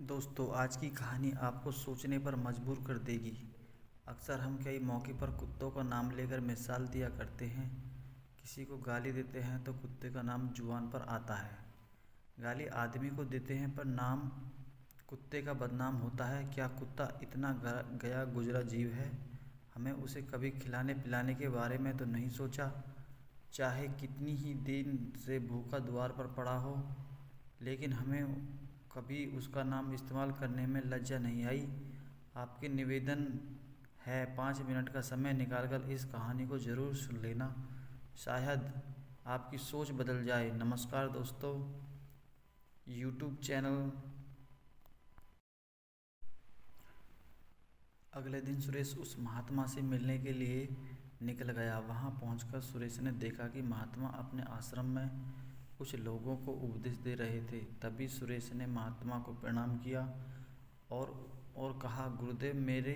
दोस्तों, आज की कहानी आपको सोचने पर मजबूर कर देगी। अक्सर हम कई मौके पर कुत्तों का नाम लेकर मिसाल दिया करते हैं। किसी को गाली देते हैं तो कुत्ते का नाम जुबान पर आता है। गाली आदमी को देते हैं पर नाम कुत्ते का बदनाम होता है। क्या कुत्ता इतना गया गुजरा जीव है? हमें उसे कभी खिलाने पिलाने के बारे में तो नहीं सोचा, चाहे कितनी ही दिन से भूखा द्वार पर पड़ा हो। लेकिन हमें कभी उसका नाम इस्तेमाल करने में लज्जा नहीं आई। आपके निवेदन है 5 मिनट का समय निकालकर इस कहानी को ज़रूर सुन लेना, शायद आपकी सोच बदल जाए। नमस्कार दोस्तों, यूट्यूब चैनल। अगले दिन सुरेश उस महात्मा से मिलने के लिए निकल गया। वहां पहुंचकर सुरेश ने देखा कि महात्मा अपने आश्रम में कुछ लोगों को उपदेश दे रहे थे। तभी सुरेश ने महात्मा को प्रणाम किया और कहा, गुरुदेव, मेरे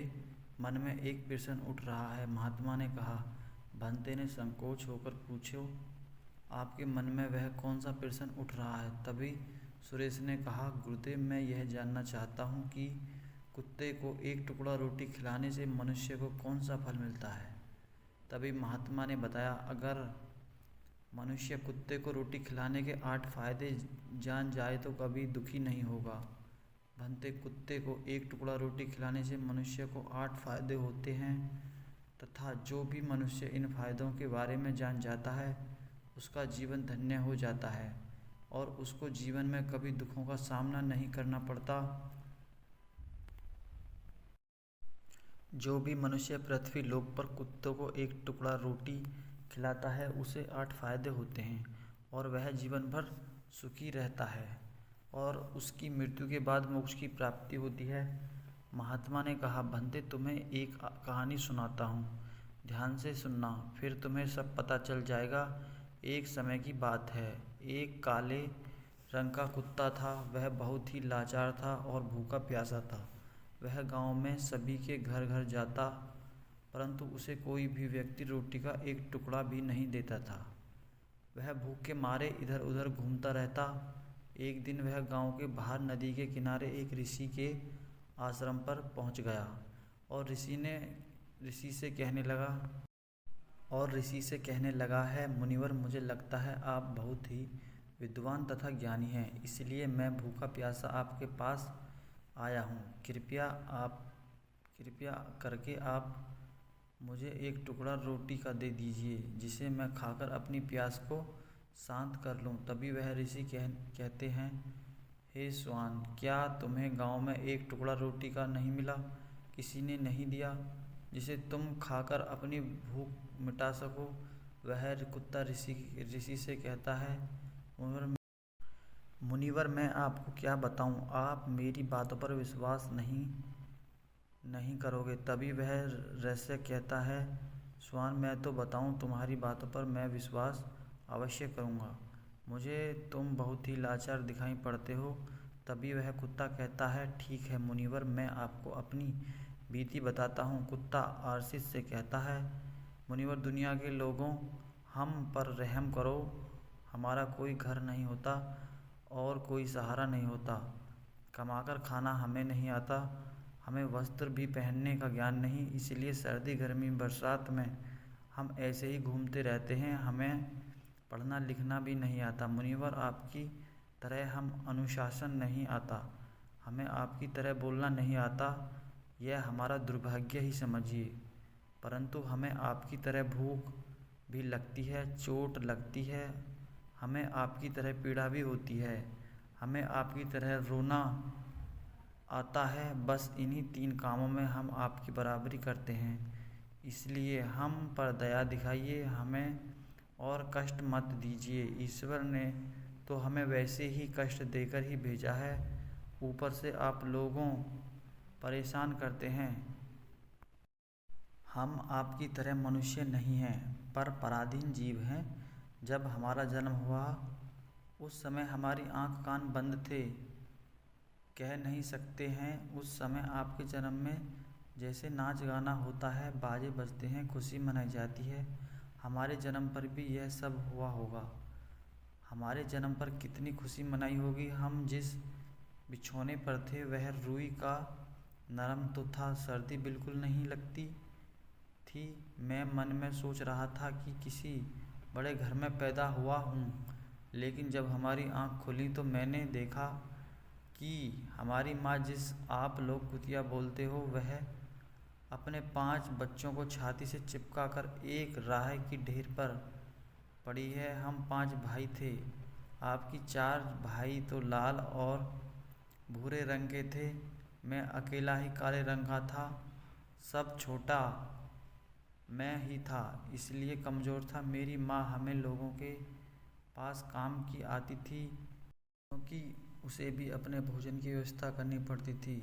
मन में एक प्रश्न उठ रहा है। महात्मा ने कहा। भंते ने संकोच होकर पूछो, आपके मन में वह कौन सा प्रश्न उठ रहा है? तभी सुरेश ने कहा, गुरुदेव, मैं यह जानना चाहता हूँ कि कुत्ते को एक टुकड़ा रोटी खिलाने से मनुष्य को कौन सा फल मिलता है। तभी महात्मा ने बताया, अगर मनुष्य कुत्ते को रोटी खिलाने के 8 फायदे जान जाए तो कभी दुखी नहीं होगा। भंते, कुत्ते को एक टुकड़ा रोटी खिलाने से मनुष्य को 8 फायदे होते हैं तथा जो भी मनुष्य इन फायदों के बारे में जान जाता है उसका जीवन धन्य हो जाता है और उसको जीवन में कभी दुखों का सामना नहीं करना पड़ता। जो भी मनुष्य पृथ्वी लोक पर कुत्तों को एक टुकड़ा रोटी खिलाता है उसे 8 फायदे होते हैं और वह जीवन भर सुखी रहता है और उसकी मृत्यु के बाद मोक्ष की प्राप्ति होती है। महात्मा ने कहा, भंते, तुम्हें एक कहानी सुनाता हूँ, ध्यान से सुनना, फिर तुम्हें सब पता चल जाएगा। एक समय की बात है, एक काले रंग का कुत्ता था। वह बहुत ही लाचार था और भूखा प्यासा था। वह गांव में सभी के घर घर जाता, परंतु उसे कोई भी व्यक्ति रोटी का एक टुकड़ा भी नहीं देता था। वह भूख के मारे इधर उधर घूमता रहता। एक दिन वह गांव के बाहर नदी के किनारे एक ऋषि के आश्रम पर पहुंच गया और ऋषि से कहने लगा है, मुनिवर, मुझे लगता है आप बहुत ही विद्वान तथा ज्ञानी हैं, इसलिए मैं भूखा प्यासा आपके पास आया हूँ। कृपया करके आप मुझे एक टुकड़ा रोटी का दे दीजिए जिसे मैं खाकर अपनी प्यास को शांत कर लूँ। तभी वह ऋषि कहते हैं, हे श्वान, क्या तुम्हें गांव में एक टुकड़ा रोटी का नहीं मिला? किसी ने नहीं दिया जिसे तुम खाकर अपनी भूख मिटा सको? वह कुत्ता ऋषि से कहता है, मुनिवर, मैं आपको क्या बताऊं, आप मेरी बातों पर विश्वास नहीं करोगे। तभी वह ऋषि कहता है, श्वान, मैं तो बताऊं, तुम्हारी बातों पर मैं विश्वास अवश्य करूंगा। मुझे तुम बहुत ही लाचार दिखाई पड़ते हो। तभी वह कुत्ता कहता है, ठीक है मुनिवर, मैं आपको अपनी बीती बताता हूँ। कुत्ता आशीष से कहता है, मुनिवर, दुनिया के लोगों, हम पर रहम करो। हमारा कोई घर नहीं होता और कोई सहारा नहीं होता। कमाकर खाना हमें नहीं आता। हमें वस्त्र भी पहनने का ज्ञान नहीं, इसलिए सर्दी गर्मी बरसात में हम ऐसे ही घूमते रहते हैं। हमें पढ़ना लिखना भी नहीं आता। मुनिवर, आपकी तरह हम अनुशासन नहीं आता। हमें आपकी तरह बोलना नहीं आता। यह हमारा दुर्भाग्य ही समझिए। परंतु हमें आपकी तरह भूख भी लगती है, चोट लगती है, हमें आपकी तरह पीड़ा भी होती है, हमें आपकी तरह रोना आता है। बस इन्हीं 3 कामों में हम आपकी बराबरी करते हैं। इसलिए हम पर दया दिखाइए, हमें और कष्ट मत दीजिए। ईश्वर ने तो हमें वैसे ही कष्ट देकर ही भेजा है, ऊपर से आप लोगों परेशान करते हैं। हम आपकी तरह मनुष्य नहीं हैं, पर पराधीन जीव हैं। जब हमारा जन्म हुआ उस समय हमारी आँख कान बंद थे, कह नहीं सकते हैं। उस समय आपके जन्म में जैसे नाच गाना होता है, बाजे बजते हैं, खुशी मनाई जाती है, हमारे जन्म पर भी यह सब हुआ होगा। हमारे जन्म पर कितनी खुशी मनाई होगी। हम जिस बिछौने पर थे। वह रुई का नरम तो था, सर्दी बिल्कुल नहीं लगती थी। मैं मन में सोच रहा था कि किसी बड़े घर में पैदा हुआ हूँ। लेकिन जब हमारी आँख खुली तो मैंने देखा कि हमारी माँ, जिस आप लोग कुतिया बोलते हो, वह अपने 5 बच्चों को छाती से चिपका कर एक राह की ढेर पर पड़ी है। हम 5 भाई थे। आपकी 4 भाई तो लाल और भूरे रंग के थे। मैं अकेला ही काले रंग का था। सब छोटा मैं ही था, इसलिए कमज़ोर था। मेरी माँ हमें लोगों के पास काम की आती थी, क्योंकि उसे भी अपने भोजन की व्यवस्था करनी पड़ती थी।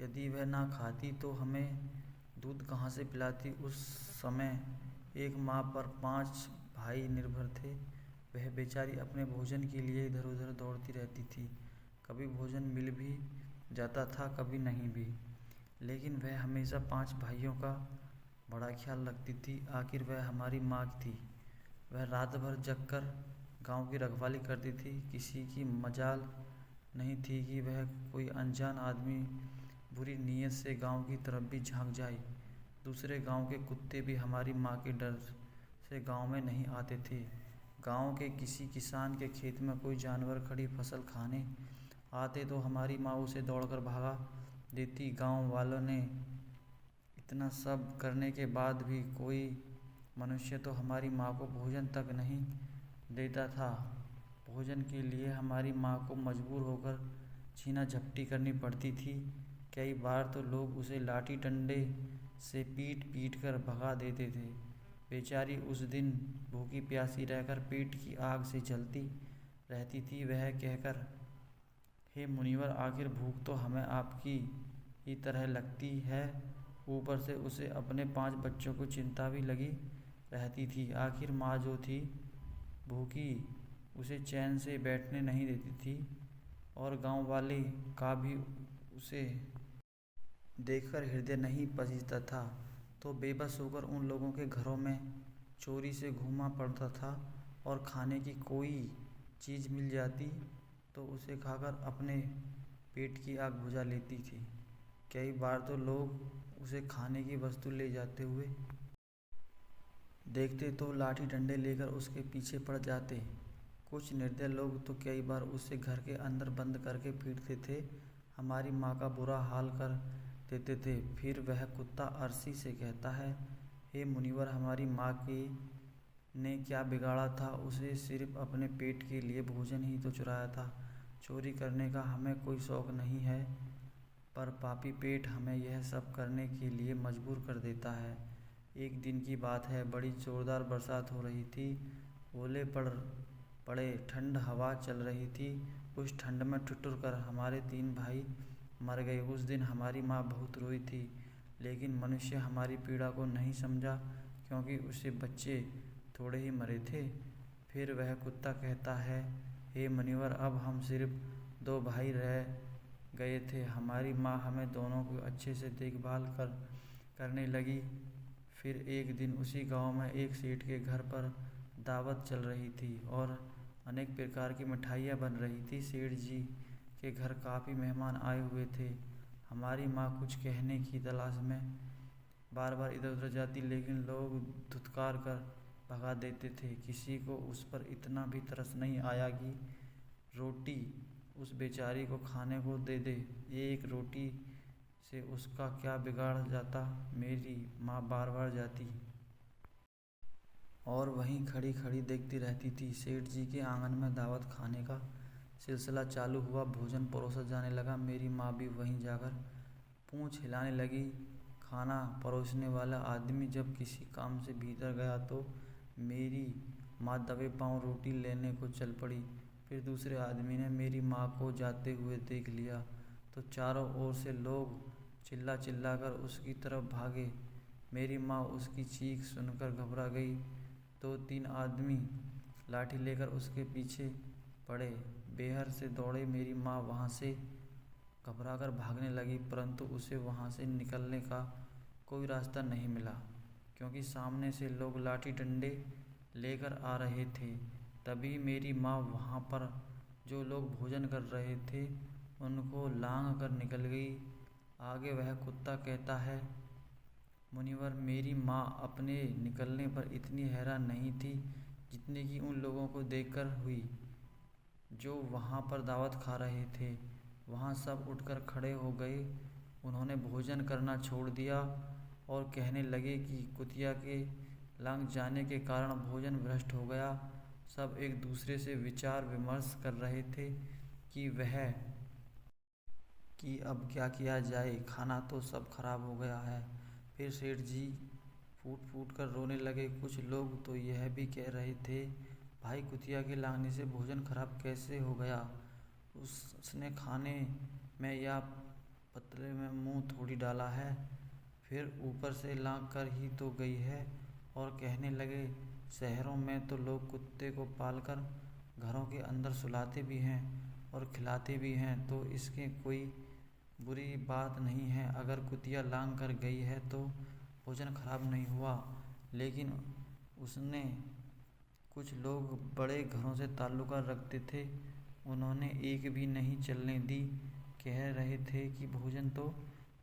यदि वह ना खाती तो हमें दूध कहाँ से पिलाती। उस समय एक माँ पर 5 भाई निर्भर थे। वह बेचारी अपने भोजन के लिए इधर उधर दौड़ती रहती थी। कभी भोजन मिल भी जाता था, कभी नहीं भी, लेकिन वह हमेशा 5 भाइयों का बड़ा ख्याल रखती थी। आखिर वह हमारी माँ थी। वह रात भर जगकर गांव की रखवाली करती थी। किसी की मजाल नहीं थी कि वह कोई अनजान आदमी बुरी नीयत से गांव की तरफ भी झांक जाए। दूसरे गांव के कुत्ते भी हमारी माँ के डर से गांव में नहीं आते थे। गांव के किसी किसान के खेत में कोई जानवर खड़ी फसल खाने आते तो हमारी माँ उसे दौड़कर भगा देती। गांव वालों ने इतना सब करने के बाद भी कोई मनुष्य तो हमारी माँ को भोजन तक नहीं देता था। भोजन के लिए हमारी माँ को मजबूर होकर छीना झपटी करनी पड़ती थी। कई बार तो लोग उसे लाठी डंडे से पीट पीट कर भगा देते थे। बेचारी उस दिन भूखी प्यासी रहकर पेट की आग से जलती रहती थी। वह कहकर, हे मुनिवर, आखिर भूख तो हमें आपकी ही तरह लगती है। ऊपर से उसे अपने 5 बच्चों को चिंता भी लगी रहती थी। आखिर माँ जो थी भूखी, उसे चैन से बैठने नहीं देती थी, और गांव वाले का भी उसे देखकर हृदय नहीं पसीजता था। तो बेबस होकर उन लोगों के घरों में चोरी से घूमा पड़ता था, और खाने की कोई चीज़ मिल जाती तो उसे खाकर अपने पेट की आग बुझा लेती थी। कई बार तो लोग उसे खाने की वस्तु ले जाते हुए देखते तो लाठी डंडे लेकर उसके पीछे पड़ जाते। कुछ निर्दय लोग तो कई बार उसे घर के अंदर बंद करके पीटते थे, हमारी माँ का बुरा हाल कर देते थे। फिर वह कुत्ता अरसी से कहता है, हे मुनिवर, हमारी माँ के ने क्या बिगाड़ा था। उसे सिर्फ अपने पेट के लिए भोजन ही तो चुराया था। चोरी करने का हमें कोई शौक नहीं है, पर पापी पेट हमें यह सब करने के लिए मजबूर कर देता है। एक दिन की बात है, बड़ी जोरदार बरसात हो रही थी। ओले पड़े, ठंड हवा चल रही थी। उस ठंड में ठिठुर कर हमारे 3 भाई मर गए। उस दिन हमारी माँ बहुत रोई थी, लेकिन मनुष्य हमारी पीड़ा को नहीं समझा, क्योंकि उसके बच्चे थोड़े ही मरे थे। फिर वह कुत्ता कहता है, हे मुनिवर, अब हम सिर्फ 2 भाई रह गए थे। हमारी माँ हमें दोनों को अच्छे से देखभाल करने लगी। फिर एक दिन उसी गांव में एक सेठ के घर पर दावत चल रही थी और अनेक प्रकार की मिठाइयाँ बन रही थी। सेठ जी के घर काफ़ी मेहमान आए हुए थे। हमारी माँ कुछ कहने की तलाश में बार बार इधर उधर जाती, लेकिन लोग धुतकार कर भगा देते थे। किसी को उस पर इतना भी तरस नहीं आया कि रोटी उस बेचारी को खाने को दे दे। एक रोटी से उसका क्या बिगाड़ जाता। मेरी माँ बार बार जाती और वहीं खड़ी खड़ी देखती रहती थी। सेठ जी के आंगन में दावत खाने का सिलसिला चालू हुआ। भोजन परोसा जाने लगा। मेरी माँ भी वहीं जाकर पूँछ हिलाने लगी। खाना परोसने वाला आदमी जब किसी काम से भीतर गया तो मेरी माँ दबे पाँव रोटी लेने को चल पड़ी। फिर दूसरे आदमी ने मेरी माँ को जाते हुए देख लिया तो चारों ओर से लोग चिल्ला चिल्ला कर उसकी तरफ भागे। मेरी माँ उसकी चीख सुनकर घबरा गई। 2-3 आदमी लाठी लेकर उसके पीछे पड़े, बेहद से दौड़े। मेरी माँ वहाँ से घबराकर भागने लगी, परंतु उसे वहाँ से निकलने का कोई रास्ता नहीं मिला, क्योंकि सामने से लोग लाठी डंडे लेकर आ रहे थे। तभी मेरी माँ वहाँ पर जो लोग भोजन कर रहे थे उनको लांघ कर निकल गई। आगे वह कुत्ता कहता है, मुनिवर, मेरी माँ अपने निकलने पर इतनी हैरान नहीं थी जितनी कि उन लोगों को देखकर हुई जो वहाँ पर दावत खा रहे थे। वहाँ सब उठकर खड़े हो गए। उन्होंने भोजन करना छोड़ दिया और कहने लगे कि कुतिया के लंघ जाने के कारण भोजन भ्रष्ट हो गया। सब एक दूसरे से विचार विमर्श कर रहे थे कि अब क्या किया जाए, खाना तो सब खराब हो गया है। फिर सेठ जी फूट फूट कर रोने लगे। कुछ लोग तो यह भी कह रहे थे, भाई, कुतिया के लांघने से भोजन खराब कैसे हो गया? उसने खाने में या पतले में मुंह थोड़ी डाला है, फिर ऊपर से लांघ कर ही तो गई है। और कहने लगे, शहरों में तो लोग कुत्ते को पालकर घरों के अंदर सुलाते भी हैं और खिलाते भी हैं, तो इसके कोई बुरी बात नहीं है। अगर कुतिया लांघ कर गई है तो भोजन खराब नहीं हुआ। लेकिन उसने कुछ लोग बड़े घरों से ताल्लुका रखते थे, उन्होंने एक भी नहीं चलने दी। कह रहे थे कि भोजन तो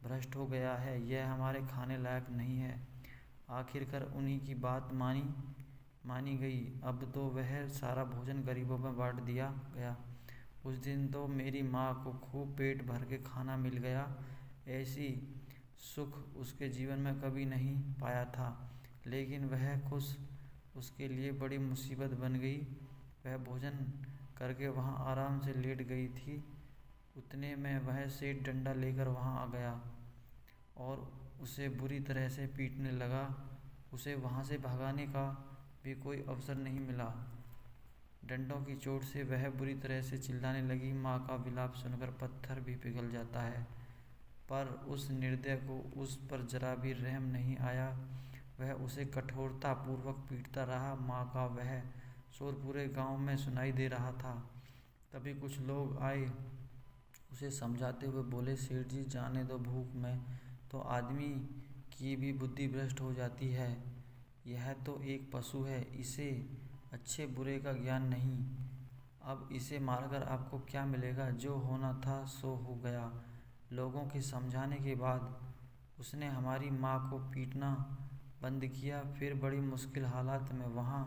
भ्रष्ट हो गया है, यह हमारे खाने लायक नहीं है। आखिरकार उन्हीं की बात मानी गई। अब तो वह सारा भोजन गरीबों में बांट दिया गया। उस दिन तो मेरी माँ को खूब पेट भर के खाना मिल गया। ऐसी सुख उसके जीवन में कभी नहीं पाया था। लेकिन वह खुश उसके लिए बड़ी मुसीबत बन गई। वह भोजन करके वहाँ आराम से लेट गई थी। उतने में वह सेठ डंडा लेकर वहाँ आ गया और उसे बुरी तरह से पीटने लगा। उसे वहाँ से भगाने का भी कोई अवसर नहीं मिला। डंडों की चोट से वह बुरी तरह से चिल्लाने लगी। माँ का विलाप सुनकर पत्थर भी पिघल जाता है, पर उस निर्दय को उस पर जरा भी रहम नहीं आया। वह उसे कठोरता पूर्वक पीटता रहा। माँ का वह शोर पूरे गांव में सुनाई दे रहा था। तभी कुछ लोग आए, उसे समझाते हुए बोले, सेठ जी, जाने दो, भूख में तो आदमी की भी बुद्धि भ्रष्ट हो जाती है। यह तो एक पशु है, इसे अच्छे बुरे का ज्ञान नहीं। अब इसे मारकर आपको क्या मिलेगा? जो होना था सो हो गया। लोगों के समझाने के बाद उसने हमारी माँ को पीटना बंद किया। फिर बड़ी मुश्किल हालात में वहाँ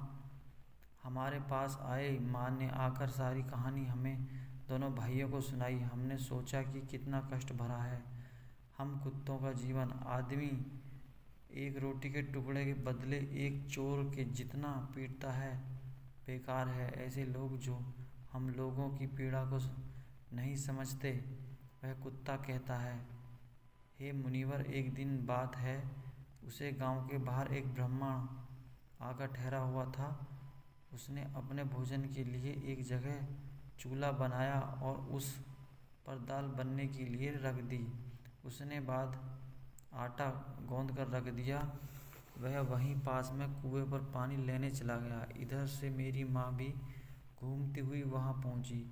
हमारे पास आए। माँ ने आकर सारी कहानी हमें दोनों भाइयों को सुनाई। हमने सोचा कि कितना कष्ट भरा है हम कुत्तों का जीवन। आदमी एक रोटी के टुकड़े के बदले एक चोर के जितना पीटता है, बेकार है। ऐसे लोग जो हम लोगों की पीड़ा को नहीं समझते। वह कुत्ता कहता है, हे मुनिवर, एक दिन बात है, उसे गांव के बाहर एक ब्राह्मण आकर ठहरा हुआ था। उसने अपने भोजन के लिए एक जगह चूल्हा बनाया और उस पर दाल बनने के लिए रख दी। उसने बाद आटा गूंद कर रख दिया। वह वहीं पास में कुएं पर पानी लेने चला गया। इधर से मेरी माँ भी घूमती हुई वहाँ पहुँची।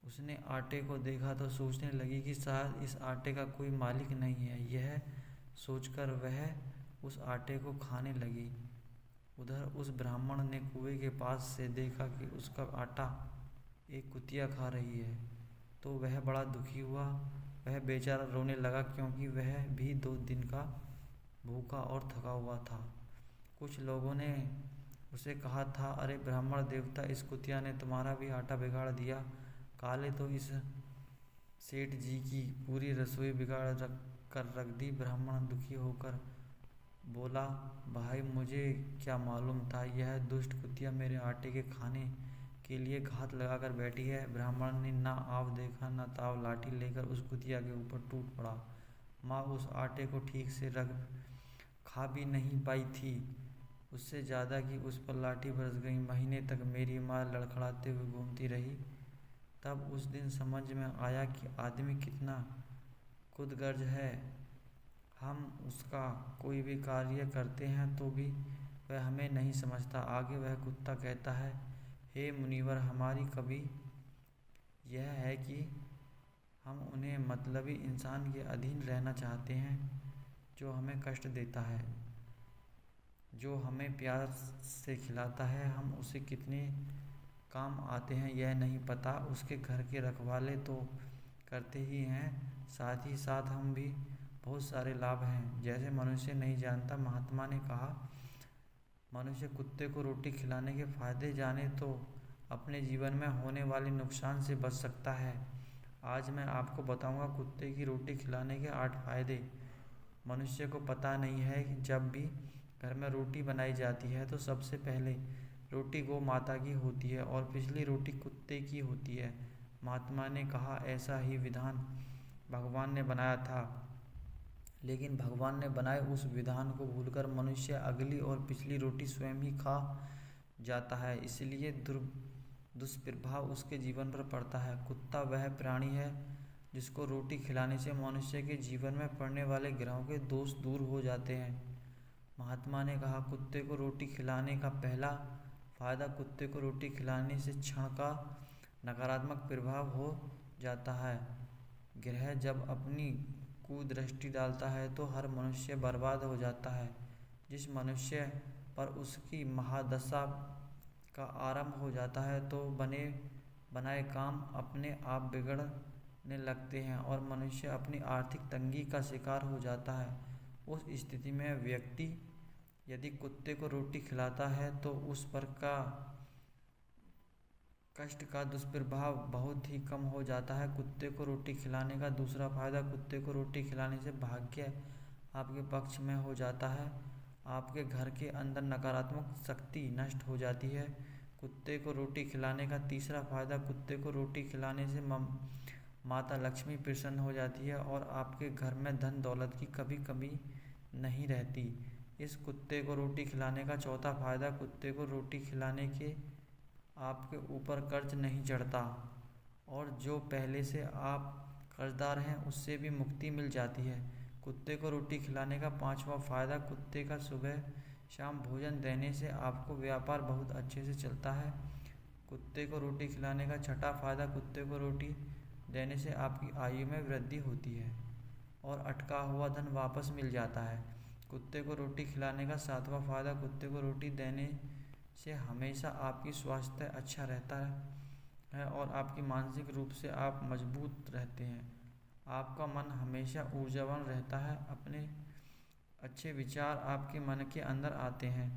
उसने आटे को देखा तो सोचने लगी कि शायद इस आटे का कोई मालिक नहीं है। यह सोचकर वह उस आटे को खाने लगी। उधर उस ब्राह्मण ने कुएं के पास से देखा कि उसका आटा एक कुतिया खा रही है, तो वह बड़ा दुखी हुआ। वह बेचारा रोने लगा, क्योंकि वह भी 2 दिन का भूखा और थका हुआ था। कुछ लोगों ने उसे कहा था, अरे ब्राह्मण देवता, इस कुतिया ने तुम्हारा भी आटा बिगाड़ दिया। काले तो इस सेठ जी की पूरी रसोई बिगाड़ कर रख दी। ब्राह्मण दुखी होकर बोला, भाई, मुझे क्या मालूम था यह दुष्ट कुतिया मेरे आटे के खाने के लिए घात लगाकर बैठी है। ब्राह्मण ने ना आव देखा ना ताव, लाठी लेकर उस कुतिया के ऊपर टूट पड़ा। माँ उस आटे को ठीक से रख खा भी नहीं पाई थी, उससे ज़्यादा कि उस पर लाठी बरस गई। महीने तक मेरी माँ लड़खड़ाते हुए घूमती रही। तब उस दिन समझ में आया कि आदमी कितना खुदगर्ज है। हम उसका कोई भी कार्य करते हैं तो भी वह हमें नहीं समझता। आगे वह कुत्ता कहता है, हे मुनिवर, हमारी कभी यह है कि हम उन्हें मतलबी इंसान के अधीन रहना चाहते हैं जो हमें कष्ट देता है, जो हमें प्यार से खिलाता है। हम उसे कितने काम आते हैं यह नहीं पता। उसके घर के रखवाले तो करते ही हैं, साथ ही साथ हम भी बहुत सारे लाभ हैं जैसे मनुष्य नहीं जानता। महात्मा ने कहा, मनुष्य कुत्ते को रोटी खिलाने के फायदे जाने तो अपने जीवन में होने वाले नुकसान से बच सकता है। आज मैं आपको बताऊंगा कुत्ते की रोटी खिलाने के 8 फायदे। मनुष्य को पता नहीं है कि जब भी घर में रोटी बनाई जाती है तो सबसे पहले रोटी गौ माता की होती है और पिछली रोटी कुत्ते की होती है। महात्मा ने कहा, ऐसा ही विधान भगवान ने बनाया था, लेकिन भगवान ने बनाए उस विधान को भूलकर मनुष्य अगली और पिछली रोटी स्वयं ही खा जाता है, इसलिए दुष्प्रभाव उसके जीवन पर पड़ता है। कुत्ता वह प्राणी है जिसको रोटी खिलाने से मनुष्य के जीवन में पड़ने वाले ग्रहों के दोष दूर हो जाते हैं। महात्मा ने कहा, कुत्ते को रोटी खिलाने का पहला फायदा, कुत्ते को रोटी खिलाने से क्षण का नकारात्मक प्रभाव हो जाता है। ग्रह जब अपनी कुदृष्टि डालता है तो हर मनुष्य बर्बाद हो जाता है। जिस मनुष्य पर उसकी महादशा का आरंभ हो जाता है तो बने बनाए काम अपने आप बिगड़ने लगते हैं और मनुष्य अपनी आर्थिक तंगी का शिकार हो जाता है। उस स्थिति में व्यक्ति यदि कुत्ते को रोटी खिलाता है तो उस पर का कष्ट का दुष्प्रभाव बहुत ही कम हो जाता है। कुत्ते को रोटी खिलाने का दूसरा फायदा, कुत्ते को रोटी खिलाने से भाग्य आपके पक्ष में हो जाता है। आपके घर के अंदर नकारात्मक शक्ति नष्ट हो जाती है। कुत्ते को रोटी खिलाने का तीसरा फायदा, कुत्ते को रोटी खिलाने से माता लक्ष्मी प्रसन्न हो जाती है और आपके घर में धन दौलत की कभी कमी नहीं रहती। इस कुत्ते को रोटी खिलाने का चौथा फायदा, कुत्ते को रोटी खिलाने के आपके ऊपर कर्ज नहीं चढ़ता और जो पहले से आप कर्जदार हैं उससे भी मुक्ति मिल जाती है। कुत्ते को रोटी खिलाने का पांचवा फायदा, कुत्ते का सुबह शाम भोजन देने से आपको व्यापार बहुत अच्छे से चलता है। कुत्ते को रोटी खिलाने का छठा फायदा, कुत्ते को रोटी देने से आपकी आयु में वृद्धि होती है और अटका हुआ धन वापस मिल जाता है। कुत्ते को रोटी खिलाने का सातवां फायदा, कुत्ते को रोटी देने से हमेशा आपकी स्वास्थ्य अच्छा रहता है और आपकी मानसिक रूप से आप मजबूत रहते हैं। आपका मन हमेशा ऊर्जावान रहता है, अपने अच्छे विचार आपके मन के अंदर आते हैं।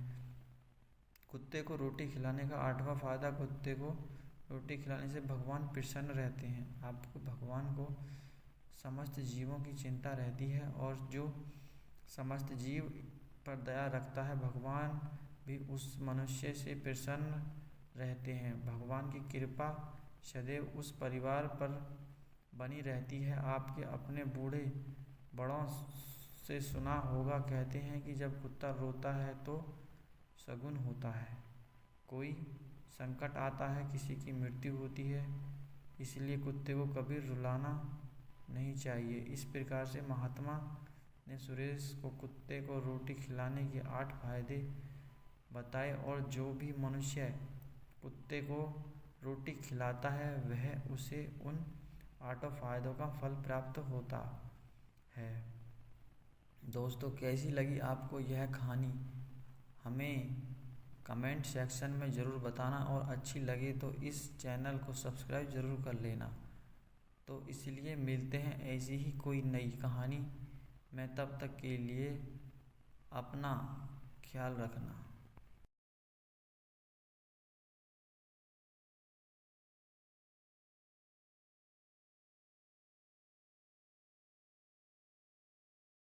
कुत्ते को रोटी खिलाने का आठवां फायदा, कुत्ते को रोटी खिलाने से भगवान प्रसन्न रहते हैं। आपको भगवान को समस्त जीवों की चिंता रहती है और जो समस्त जीव पर दया रखता है भगवान भी उस मनुष्य से प्रसन्न रहते हैं। भगवान की कृपा सदैव उस परिवार पर बनी रहती है। आपके अपने बूढ़े बड़ों से सुना होगा, कहते हैं कि जब कुत्ता रोता है तो शगुन होता है, कोई संकट आता है, किसी की मृत्यु होती है, इसलिए कुत्ते को कभी रुलाना नहीं चाहिए। इस प्रकार से महात्मा ने सुरेश को कुत्ते को रोटी खिलाने के 8 फायदे बताए और जो भी मनुष्य कुत्ते को रोटी खिलाता है वह उसे उन 8 फायदों का फल प्राप्त होता है। दोस्तों, कैसी लगी आपको यह कहानी हमें कमेंट सेक्शन में ज़रूर बताना और अच्छी लगे तो इस चैनल को सब्सक्राइब ज़रूर कर लेना। तो इसलिए मिलते हैं ऐसी ही कोई नई कहानी में, तब तक के लिए अपना ख्याल रखना।